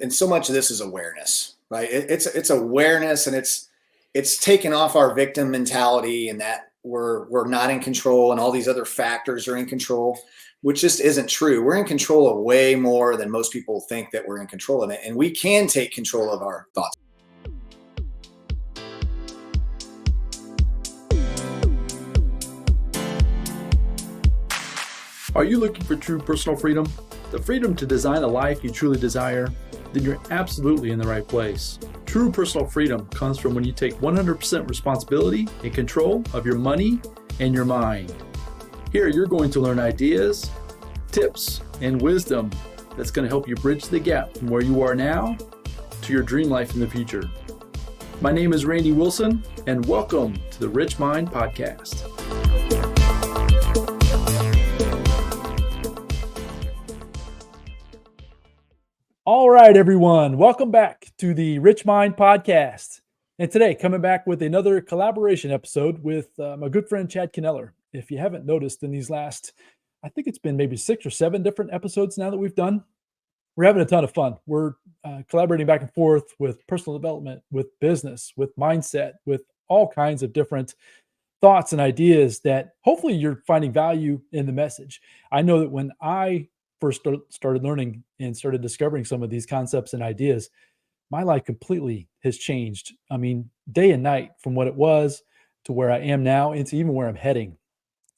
and so much of this is awareness, right? It's awareness, and it's taking off our victim mentality, and that we're not in control, and all these other factors are in control, which just isn't true. We're in control of way more than most people think that we're in control of it, and we can take control of our thoughts. Are you looking for true personal freedom? The freedom to design a life you truly desire? Then you're absolutely in the right place. True personal freedom comes from when you take 100% responsibility and control of your money and your mind. Here you're going to learn ideas, tips, and wisdom that's going to help you bridge the gap from where you are now to your dream life in the future. My name is Randy Wilson, and welcome to the RichMind Podcast. All right, everyone. Welcome back to the RichMind Podcast. And today, coming back with another collaboration episode with my good friend, Chad Kneller. If you haven't noticed in these last, I think it's been maybe 6 or 7 different episodes now that we've done, we're having a ton of fun. We're collaborating back and forth with personal development, with business, with mindset, with all kinds of different thoughts and ideas that hopefully you're finding value in the message. I know that when I first started learning and started discovering some of these concepts and ideas, my life completely has changed. I mean, day and night, from what it was to where I am now and to even where I'm heading,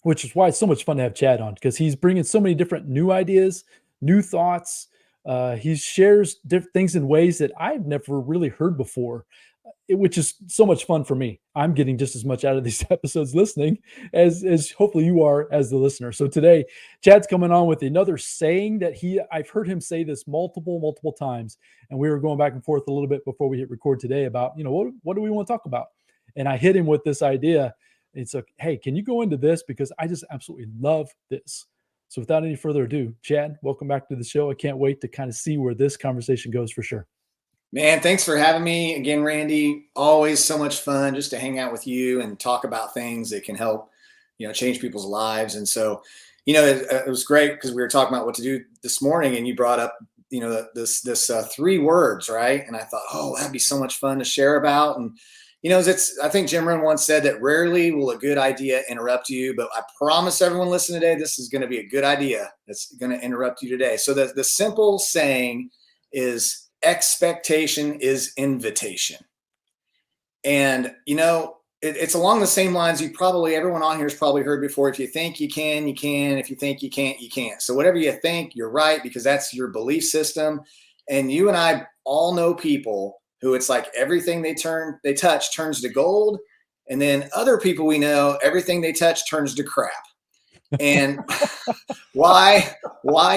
which is why it's so much fun to have Chad on, because he's bringing so many different new ideas, new thoughts. He shares different things in ways that I've never really heard before, which is so much fun for me. I'm getting just as much out of these episodes listening as hopefully you are as the listener. So today, Chad's coming on with another saying that I've heard him say this multiple times. And we were going back and forth a little bit before we hit record today about, what do we want to talk about? And I hit him with this idea. It's like, hey, can you go into this? Because I just absolutely love this. So without any further ado, Chad, welcome back to the show. I can't wait to kind of see where this conversation goes for sure. Man, thanks for having me again, Randy. Always so much fun just to hang out with you and talk about things that can help, change people's lives. And so, it was great because we were talking about what to do this morning, and you brought up, this 3 words, right? And I thought, oh, that'd be so much fun to share about. And, I think Jim Rohn once said that rarely will a good idea interrupt you, but I promise everyone listening today, this is going to be a good idea that's going to interrupt you today. So the simple saying is, expectation is invitation. And, it's along the same lines everyone on here has probably heard before. If you think you can, you can. If you think you can't, you can't. So whatever you think, you're right, because that's your belief system. And you and I all know people who it's like everything they touch turns to gold. And then other people we know, everything they touch turns to crap. And why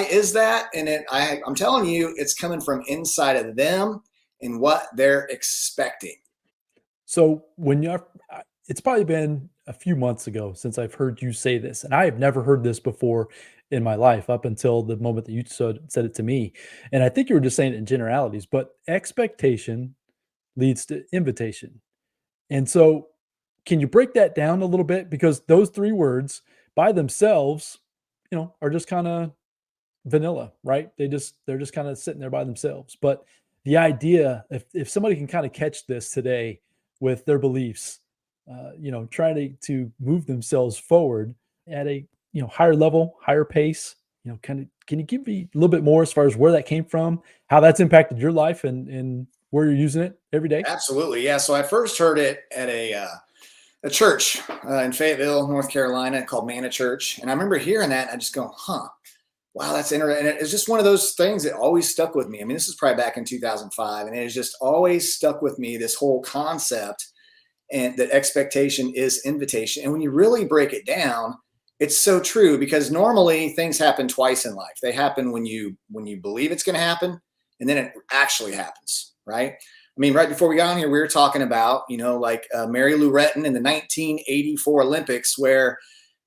is that? And I'm telling you, it's coming from inside of them and what they're expecting. So it's probably been a few months ago since I've heard you say this, and I have never heard this before in my life up until the moment that you said it to me. And I think you were just saying it in generalities, but expectation leads to invitation. And so can you break that down a little bit? Because those 3 words by themselves, are just kind of vanilla, right? They're just kind of sitting there by themselves. But the idea, if somebody can kind of catch this today with their beliefs, trying to move themselves forward at a higher level, higher pace, can you give me a little bit more as far as where that came from, how that's impacted your life, and where you're using it every day? Absolutely, yeah. So I first heard it at a church in Fayetteville, North Carolina, called Manna Church. And I remember hearing that and I just go, wow, that's interesting. And it's just one of those things that always stuck with me. I mean, this is probably back in 2005, and it has just always stuck with me, this whole concept, and that expectation is invitation. And when you really break it down, it's so true, because normally things happen twice in life. They happen when you believe it's going to happen, and then it actually happens, right? I mean, right before we got on here, we were talking about, Mary Lou Retton in the 1984 Olympics, where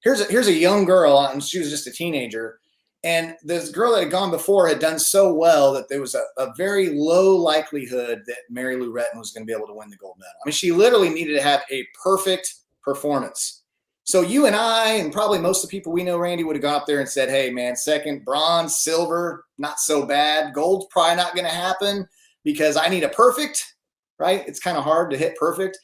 here's a young girl, and she was just a teenager. And this girl that had gone before had done so well that there was a very low likelihood that Mary Lou Retton was going to be able to win the gold medal. I mean, she literally needed to have a perfect performance. So you and I, and probably most of the people we know, Randy, would have gone up there and said, hey, man, second, bronze, silver, not so bad. Gold's probably not going to happen because I need a perfect, right? It's kind of hard to hit perfect.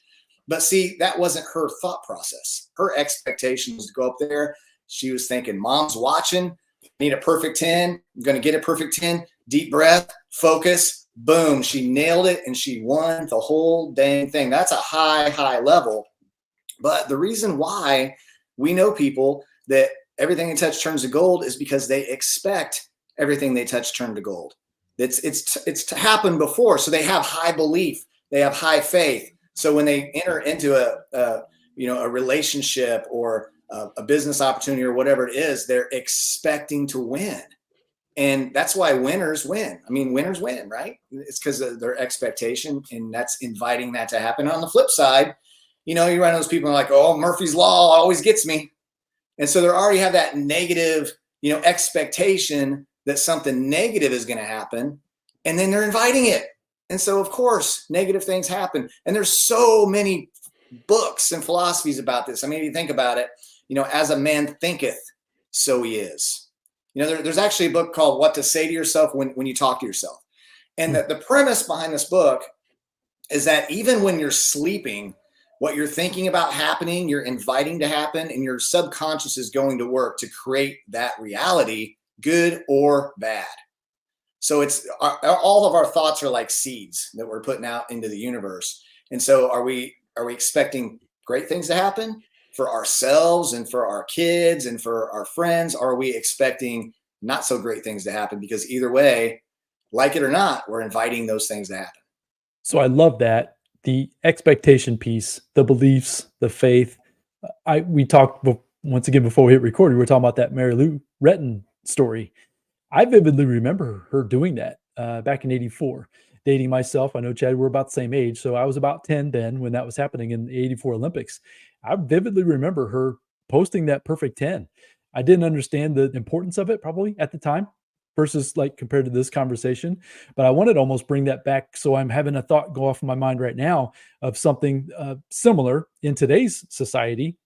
But see, that wasn't her thought process. Her expectation was to go up there. She was thinking, mom's watching, need a perfect 10. I'm going to get a perfect 10. Deep breath, focus, boom. She nailed it and she won the whole dang thing. That's a high level. But the reason why we know people that everything they touch turns to gold is because they expect everything they touch turn to gold. It's to happen before. So they have high belief. They have high faith. So when they enter into a relationship or a business opportunity or whatever it is, they're expecting to win. And that's why winners win. I mean, winners win, right? It's because of their expectation, and that's inviting that to happen. On the flip side, you run those people like, oh, Murphy's Law always gets me. And so they already have that negative, expectation that something negative is going to happen. And then they're inviting it. And so, of course, negative things happen. And there's so many books and philosophies about this. I mean, if you think about it, as a man thinketh, so he is. There's actually a book called What to Say to Yourself when you talk to yourself. And the premise behind this book is that even when you're sleeping, what you're thinking about happening, you're inviting to happen, and your subconscious is going to work to create that reality, good or bad. So it's all of our thoughts are like seeds that we're putting out into the universe. And so are we expecting great things to happen for ourselves and for our kids and for our friends? Or are we expecting not so great things to happen? Because either way, like it or not, we're inviting those things to happen. So I love that. The expectation piece, the beliefs, the faith. We talked once again before we hit record, we were talking about that Mary Lou Retton story. I vividly remember her doing that back in '84, dating myself. I know, Chad, we're about the same age. So I was about 10 then when that was happening in the '84 Olympics. I vividly remember her posting that perfect 10. I didn't understand the importance of it probably at the time versus like compared to this conversation. But I wanted to almost bring that back. So I'm having a thought go off in my mind right now of something similar in today's society.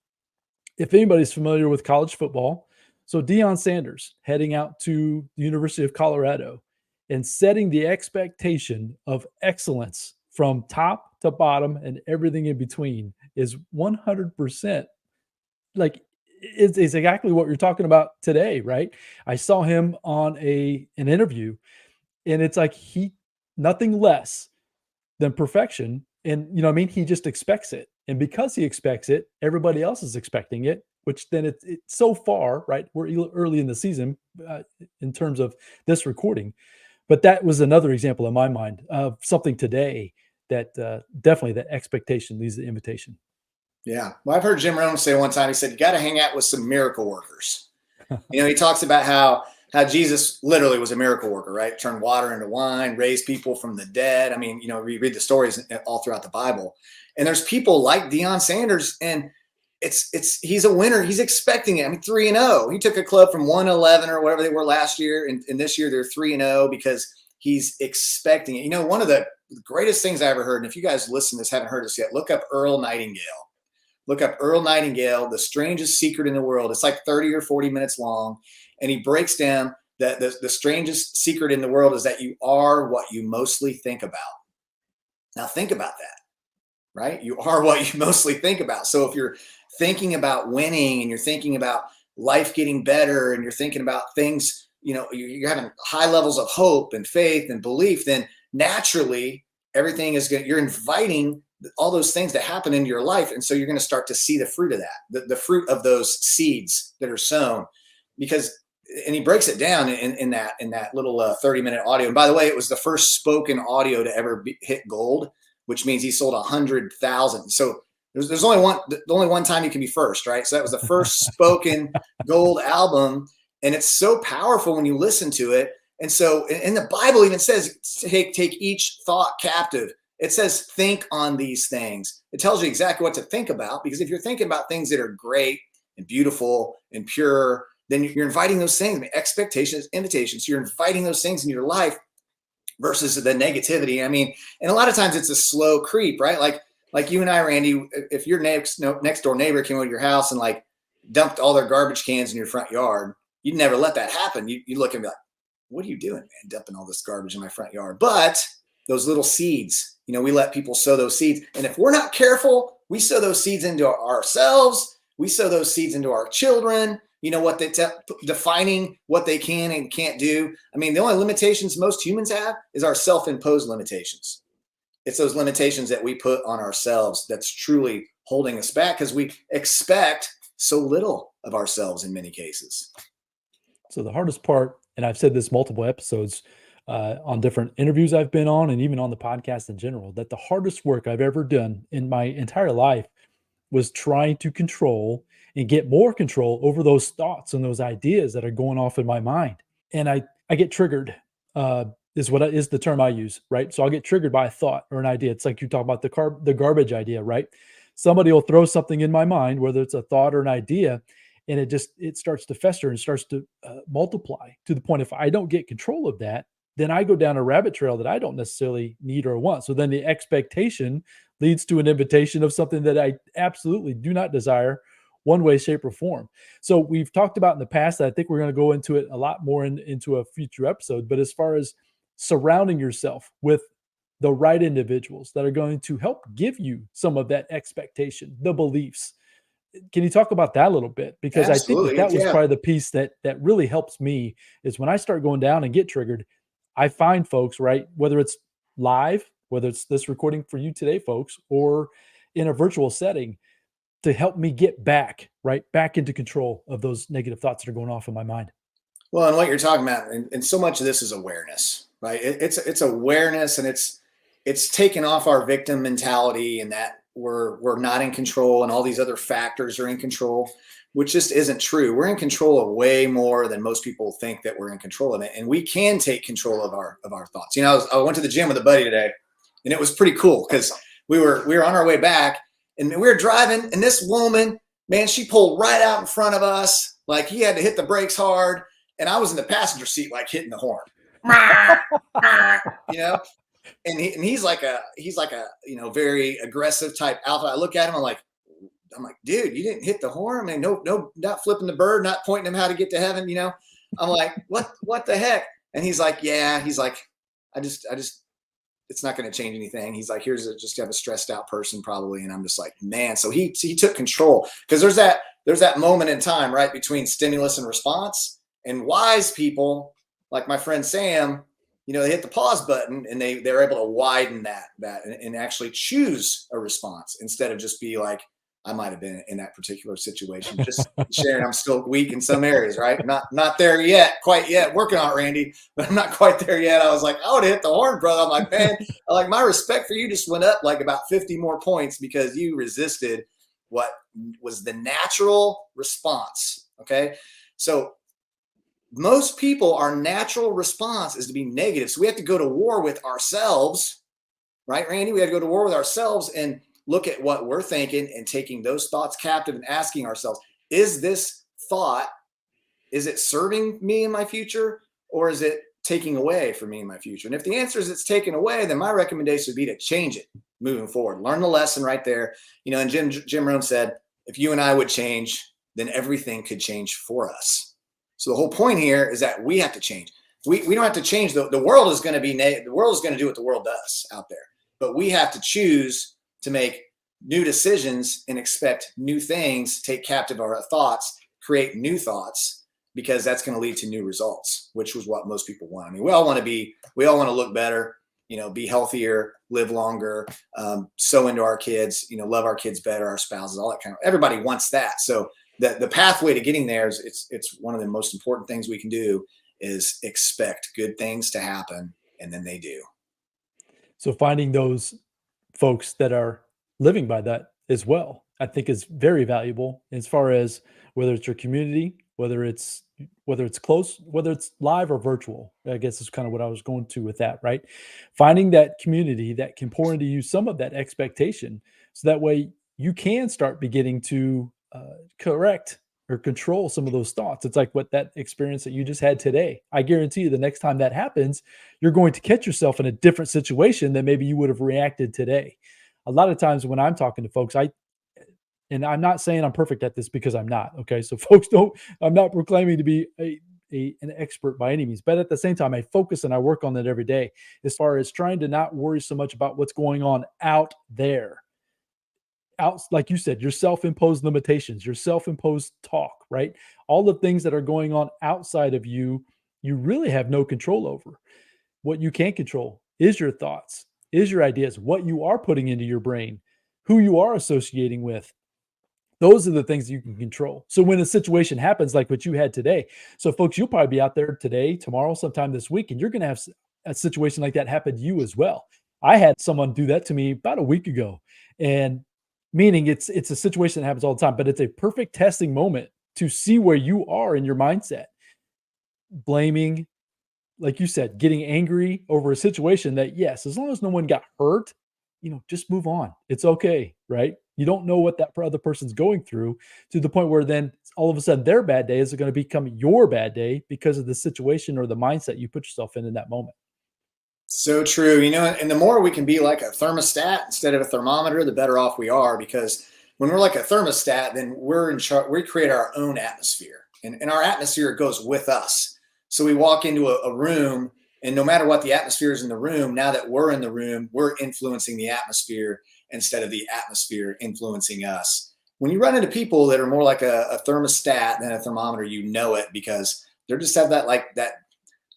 If anybody's familiar with college football, so Deion Sanders heading out to the University of Colorado and setting the expectation of excellence from top to bottom and everything in between is 100% like it's exactly what you're talking about today, right? I saw him on an interview, and it's like nothing less than perfection. And what I mean? He just expects it. And because he expects it, everybody else is expecting it, which then it's so far, right? We're early in the season in terms of this recording. But that was another example in my mind of something today that definitely that expectation leads to invitation. Yeah. Well, I've heard Jim Rohn say one time, he said, you got to hang out with some miracle workers. He talks about how Jesus literally was a miracle worker, right? Turned water into wine, raised people from the dead. I mean, we read the stories all throughout the Bible. And there's people like Deion Sanders, and he's a winner. He's expecting it. I mean, 3-0. He took a club from 1-11 or whatever they were last year. And this year they're 3-0 because he's expecting it. One of the greatest things I ever heard, and if you guys listen to this, haven't heard this yet, look up Earl Nightingale. Look up Earl Nightingale, The Strangest Secret in the World. It's like 30 or 40 minutes long. And he breaks down that the strangest secret in the world is that you are what you mostly think about. Now think about that, right? You are what you mostly think about. So if you're thinking about winning and you're thinking about life getting better and you're thinking about things, you're having high levels of hope and faith and belief, then naturally everything is good. You're inviting all those things that happen into your life. And so you're going to start to see the fruit of that, the fruit of those seeds that are sown, and he breaks it down in that little 30-minute audio. And by the way, it was the first spoken audio to ever hit gold, which means he sold 100,000. So there's only one time you can be first, right? So that was the first spoken gold album. And it's so powerful when you listen to it. And so, and the Bible even says, take each thought captive. It says, think on these things. It tells you exactly what to think about, because if you're thinking about things that are great and beautiful and pure, then you're inviting those things. I mean, expectations, invitations. You're inviting those things in your life versus the negativity. I mean, and a lot of times it's a slow creep, right? Like you and I, Randy, if your next door neighbor came over to your house and like dumped all their garbage cans in your front yard, you'd never let that happen. You look and be like, what are you doing, man, dumping all this garbage in my front yard? But those little seeds, we let people sow those seeds. And if we're not careful, we sow those seeds into ourselves. We sow those seeds into our children, what they defining what they can and can't do. I mean, the only limitations most humans have is our self-imposed limitations. It's those limitations that we put on ourselves that's truly holding us back because we expect so little of ourselves in many cases. So the hardest part, and I've said this multiple episodes on different interviews I've been on and even on the podcast in general, that the hardest work I've ever done in my entire life was trying to control and get more control over those thoughts and those ideas that are going off in my mind. And I get triggered, is the term I use, right? So I'll get triggered by a thought or an idea. It's like you talk about the garbage idea, right? Somebody will throw something in my mind, whether it's a thought or an idea, and it starts to fester and starts to multiply to the point if I don't get control of that, then I go down a rabbit trail that I don't necessarily need or want. So then the expectation leads to an invitation of something that I absolutely do not desire one way, shape, or form. So we've talked about in the past, I think we're going to go into it a lot more into a future episode, but as far as surrounding yourself with the right individuals that are going to help give you some of that expectation, the beliefs. Can you talk about that a little bit? Because Absolutely. I think that was probably the piece that really helps me is when I start going down and get triggered, I find folks, right, whether it's live, whether it's this recording for you today, folks, or in a virtual setting, to help me get back into control of those negative thoughts that are going off in my mind. Well, and what you're talking about, and so much of this is awareness, right? It's awareness, and it's taking off our victim mentality and that we're not in control and all these other factors are in control, which just isn't true. We're in control of way more than most people think that we're in control of it. And we can take control of our thoughts. I went to the gym with a buddy today, and it was pretty cool because we were on our way back and we were driving, and this woman, man, she pulled right out in front of us. Like he had to hit the brakes hard. And I was in the passenger seat, like hitting the horn, and he's like a very aggressive type alpha. I look at him, I'm like, dude, you didn't hit the horn. I mean, no, not flipping the bird, not pointing him how to get to heaven. I'm like, what the heck? And he's like, yeah, he's like, I just, it's not going to change anything. He's like, just have a stressed out person probably. And I'm just like, man. So he took control because there's that moment in time, right, between stimulus and response. And wise people, like my friend Sam, they hit the pause button and they're able to widen that and actually choose a response instead of just be like, I might have been in that particular situation. Just sharing, I'm still weak in some areas, right? Not there yet, quite yet. Working on it, Randy, but I'm not quite there yet. I was like, I would have hit the horn, brother. I'm like, man, my respect for you just went up like about 50 more points because you resisted what was the natural response. Okay, so most people, our natural response is to be negative. So we have to go to war with ourselves, right, Randy? We have to go to war with ourselves and look at what we're thinking and taking those thoughts captive and asking ourselves, is this thought, is it serving me in my future or is it taking away from me in my future? And if the answer is it's taken away, then my recommendation would be to change it moving forward. Learn the lesson right there. And Jim Rohn said, if you and I would change, then everything could change for us. So the whole point here is that we have to change. We don't have to change. The world is going to the world is going to do what the world does out there. But we have to choose to make new decisions and expect new things, take captive our thoughts, create new thoughts, because that's going to lead to new results, which was what most people want. I mean, we all want to look better, be healthier, live longer, sow into our kids, love our kids better, our spouses, all that kind of, everybody wants that. So the pathway to getting there is it's one of the most important things we can do is expect good things to happen, and then they do. So finding those folks that are living by that as well, I think is very valuable as far as whether it's your community, whether it's close, whether it's live or virtual. I guess is kind of what I was going to with that, right? Finding that community that can pour into you some of that expectation, so that way you can start beginning to correct or control some of those thoughts. It's like what that experience that you just had today. I guarantee you the next time that happens, you're going to catch yourself in a different situation than maybe you would have reacted today. A lot of times when I'm talking to folks, And I'm not saying I'm perfect at this because I'm not. Okay. So folks I'm not proclaiming to be an expert by any means, but at the same time, I focus and I work on it every day as far as trying to not worry so much about what's going on out there. Out, like you said, your self-imposed limitations, your self-imposed talk, right? All the things that are going on outside of you, you really have no control over. What you can control is your thoughts, is your ideas, what you are putting into your brain, who you are associating with. Those are the things you can control. So when a situation happens like what you had today, so folks, you'll probably be out there today, tomorrow, sometime this week, and you're going to have a situation like that happen to you as well. I had someone do that to me about a week ago, and meaning it's a situation that happens all the time, but it's a perfect testing moment to see where you are in your mindset. Blaming, like you said, getting angry over a situation that, yes, as long as no one got hurt, just move on. It's okay, right? You don't know what that other person's going through to the point where then all of a sudden their bad day is going to become your bad day because of the situation or the mindset you put yourself in that moment. So true. And the more we can be like a thermostat instead of a thermometer, the better off we are, because when we're like a thermostat, then we're in charge. We create our own atmosphere, and our atmosphere goes with us. So we walk into a room, and no matter what the atmosphere is in the room, now that we're in the room, we're influencing the atmosphere instead of the atmosphere influencing us. When you run into people that are more like a thermostat than a thermometer, it because they're just have that.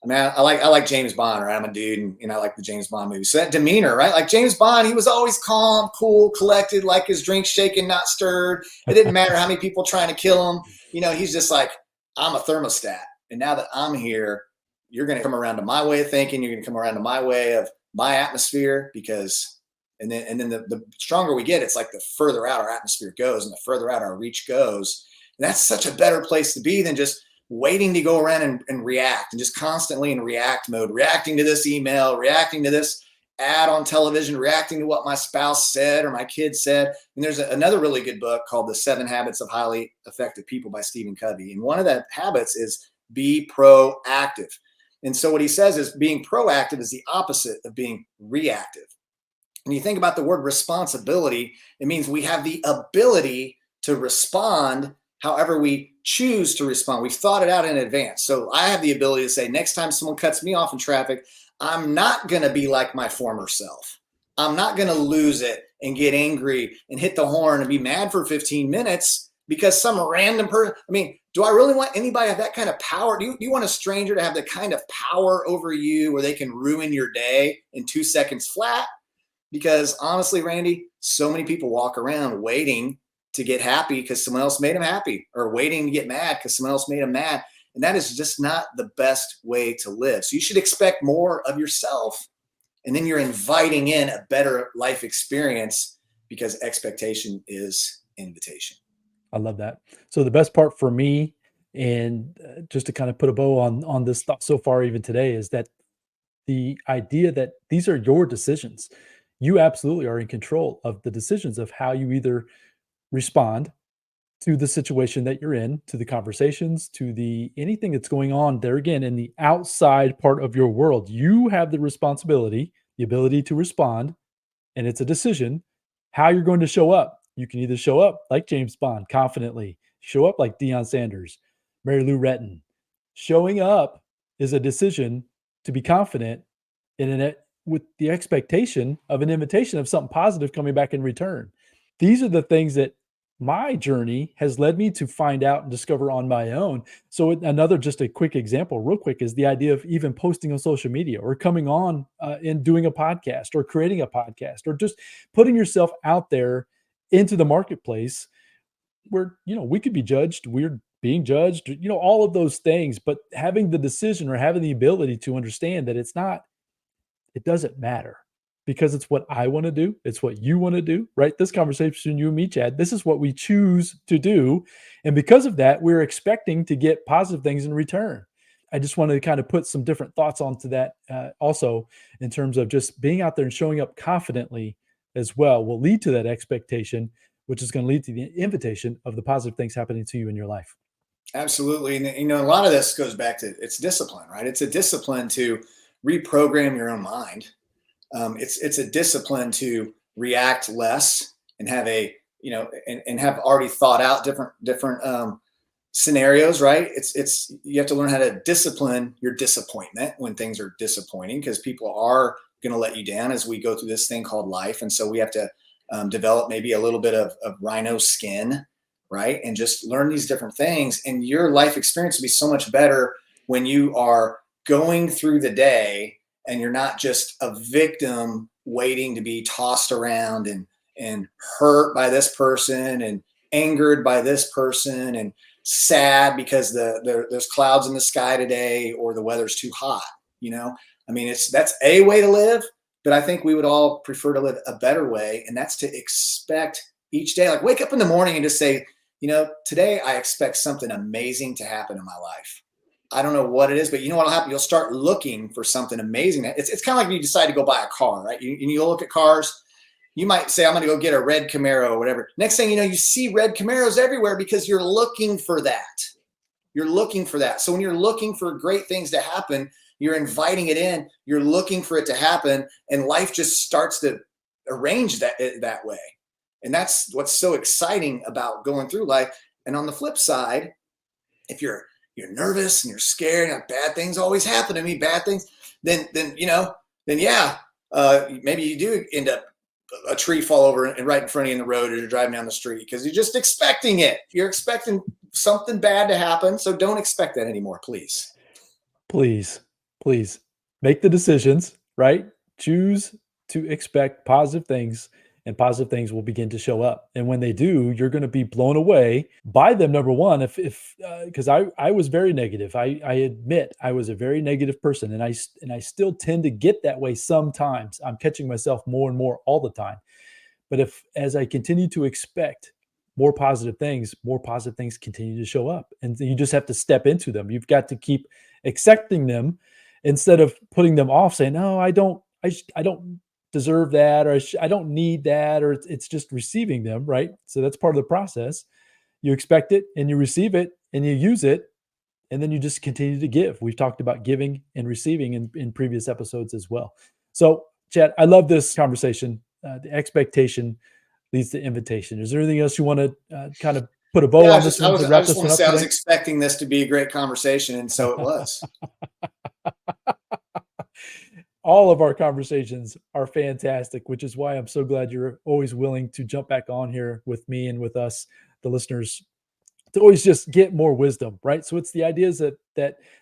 I mean, I like James Bond, right? I'm a dude, and I like the James Bond movies. So that demeanor, right? Like James Bond, he was always calm, cool, collected, like his drink shaken, not stirred. It didn't matter how many people trying to kill him. He's just like, I'm a thermostat. And now that I'm here, you're going to come around to my way of thinking. You're going to come around to my way of my atmosphere, and then the stronger we get, it's like the further out our atmosphere goes and the further out our reach goes. And that's such a better place to be than just waiting to go around and react, and just constantly in react mode, reacting to this email, reacting to this ad on television, reacting to what my spouse said or my kids said. And there's another really good book called The 7 Habits of Highly Effective People by Stephen Covey. And one of the habits is be proactive. And so what he says is being proactive is the opposite of being reactive. When you think about the word responsibility, it means we have the ability to respond however we choose to respond. We've thought it out in advance. So I have the ability to say, next time someone cuts me off in traffic, I'm not going to be like my former self. I'm not going to lose it and get angry and hit the horn and be mad for 15 minutes because some random person, do I really want anybody to have that kind of power? Do you want a stranger to have the kind of power over you where they can ruin your day in 2 seconds flat? Because honestly, Randy, so many people walk around waiting to get happy because someone else made them happy, or waiting to get mad because someone else made them mad. And that is just not the best way to live. So you should expect more of yourself. And then you're inviting in a better life experience, because expectation is invitation. I love that. So the best part for me, and just to kind of put a bow on this thought so far, even today, is that the idea that these are your decisions. You absolutely are in control of the decisions of how you either respond to the situation that you're in, to the conversations, to the anything that's going on there, again, in the outside part of your world. You have the responsibility, the ability to respond, and it's a decision how you're going to show up. You can either show up like James Bond, confidently, show up like Deion Sanders, Mary Lou Retton. Showing up is a decision to be confident in it, with the expectation of an invitation of something positive coming back in return. These are the things that my journey has led me to find out and discover on my own. So another, just a quick example, real quick, is the idea of even posting on social media, or coming on and doing a podcast, or creating a podcast, or just putting yourself out there into the marketplace where, we could be judged, we're being judged, all of those things, but having the decision or having the ability to understand that it doesn't matter, because it's what I want to do. It's what you want to do, right? This conversation, you and me, Chad, this is what we choose to do. And because of that, we're expecting to get positive things in return. I just wanted to kind of put some different thoughts onto that also, in terms of just being out there and showing up confidently as well will lead to that expectation, which is going to lead to the invitation of the positive things happening to you in your life. Absolutely. And, a lot of this goes back to, it's discipline, right? It's a discipline to reprogram your own mind. It's a discipline to react less and have a and have already thought out different scenarios, right? You have to learn how to discipline your disappointment when things are disappointing, because people are going to let you down as we go through this thing called life. And so we have to develop maybe a little bit of rhino skin, right? And just learn these different things. And your life experience will be so much better when you are going through the day and you're not just a victim waiting to be tossed around and hurt by this person and angered by this person and sad because there's clouds in the sky today or the weather's too hot. I mean, that's a way to live, but I think we would all prefer to live a better way. And that's to expect each day, like wake up in the morning and just say, today I expect something amazing to happen in my life. I don't know what it is, but you know what will happen? You'll start looking for something amazing. It's kind of like when you decide to go buy a car, right? You look at cars. You might say, I'm going to go get a red Camaro or whatever. Next thing you know, you see red Camaros everywhere because you're looking for that. You're looking for that. So when you're looking for great things to happen, you're inviting it in, you're looking for it to happen, and life just starts to arrange that way. And that's what's so exciting about going through life. And on the flip side, if you're nervous and you're scared, and bad things always happen to me, bad things, then maybe you do end up a tree fall over and right in front of you in the road as you're driving down the street because you're just expecting it. You're expecting something bad to happen. So don't expect that anymore, please. Please make the decisions, right? Choose to expect positive things, and positive things will begin to show up. And when they do, you're going to be blown away by them. Number one, because I was very negative. I admit I was a very negative person, and I still tend to get that way sometimes. I'm catching myself more and more all the time. But as I continue to expect more positive things continue to show up, and you just have to step into them. You've got to keep accepting them instead of putting them off, saying, "No, I don't deserve that," or I don't need that, or it's just receiving them, right? So that's part of the process. You expect it and you receive it and you use it, and then you just continue to give. We've talked about giving and receiving in previous episodes as well. So, Chad, I love this conversation. The expectation leads to invitation. Is there anything else you want to kind of put a bow on this one to wrap this one up today? I was expecting this to be a great conversation, and so it was. All of our conversations are fantastic, which is why I'm so glad you're always willing to jump back on here with me and with us, the listeners, to always just get more wisdom, right? So it's the ideas that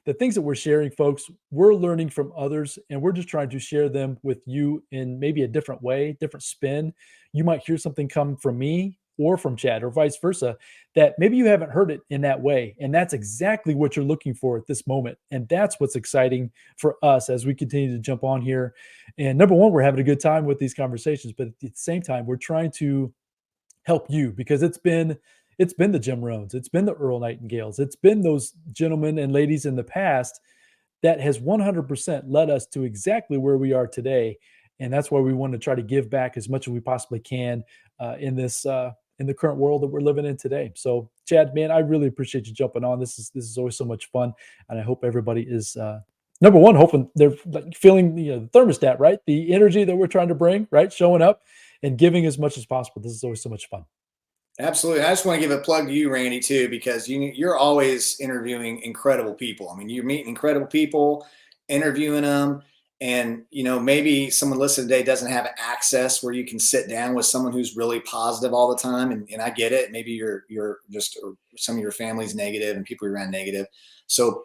the things that we're sharing, folks, we're learning from others, and we're just trying to share them with you in maybe a different way, different spin. You might hear something come from me or from Chad or vice versa that maybe you haven't heard it in that way. And that's exactly what you're looking for at this moment. And that's what's exciting for us as we continue to jump on here. And number one, we're having a good time with these conversations, but at the same time, we're trying to help you, because it's been the Jim Rohns, it's been the Earl Nightingales, it's been those gentlemen and ladies in the past that has 100% led us to exactly where we are today. And that's why we want to try to give back as much as we possibly can in the current world that we're living in today. So, Chad, man, I really appreciate you jumping on. This is always so much fun, and I hope everybody is number one, hoping they're feeling the thermostat, right? The energy that we're trying to bring, right? Showing up and giving as much as possible. This is always so much fun. Absolutely. I just want to give a plug to you, Randy, too, because you're always interviewing incredible people. I mean, you're meeting incredible people, interviewing them. And, maybe someone listening today doesn't have access where you can sit down with someone who's really positive all the time. And I get it. Maybe you're just, or some of your family's negative and people around negative. So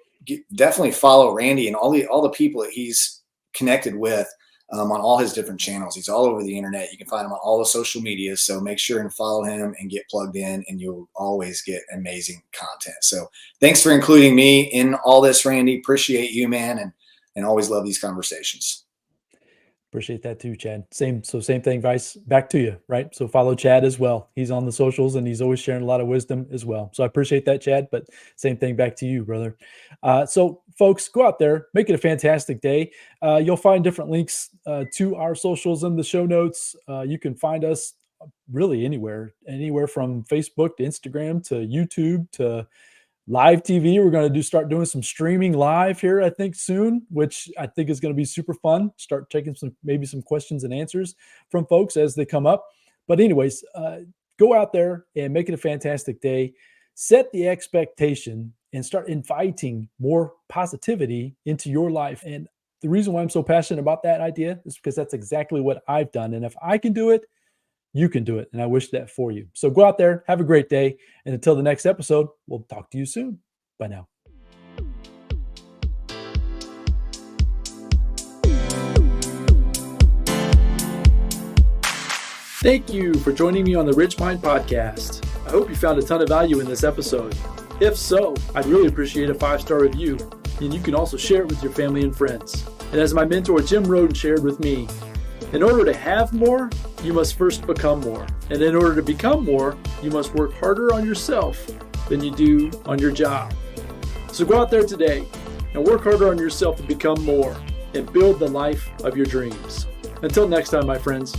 definitely follow Randy and all the people that he's connected with on all his different channels. He's all over the internet. You can find him on all the social media. So make sure and follow him and get plugged in, and you'll always get amazing content. So thanks for including me in all this, Randy. Appreciate you, man. And always love these conversations. Appreciate that too, Chad. Same thing, Vice, back to you, right? So follow Chad as well. He's on the socials and he's always sharing a lot of wisdom as well. So I appreciate that, Chad, but same thing back to you, brother. So folks, go out there, make it a fantastic day. You'll find different links to our socials in the show notes. You can find us really anywhere from Facebook to Instagram to YouTube to live TV. We're going to start doing some streaming live here, I think, soon, which I think is going to be super fun. Start taking some questions and answers from folks as they come up. But anyways, go out there and make it a fantastic day. Set the expectation and start inviting more positivity into your life. And the reason why I'm so passionate about that idea is because that's exactly what I've done. And if I can do it, you can do it. And I wish that for you. So go out there, have a great day. And until the next episode, we'll talk to you soon. Bye now. Thank you for joining me on the RichMind Podcast. I hope you found a ton of value in this episode. If so, I'd really appreciate a 5-star review, and you can also share it with your family and friends. And as my mentor Jim Rohn shared with me, in order to have more, you must first become more. And in order to become more, you must work harder on yourself than you do on your job. So go out there today and work harder on yourself to become more and build the life of your dreams. Until next time, my friends.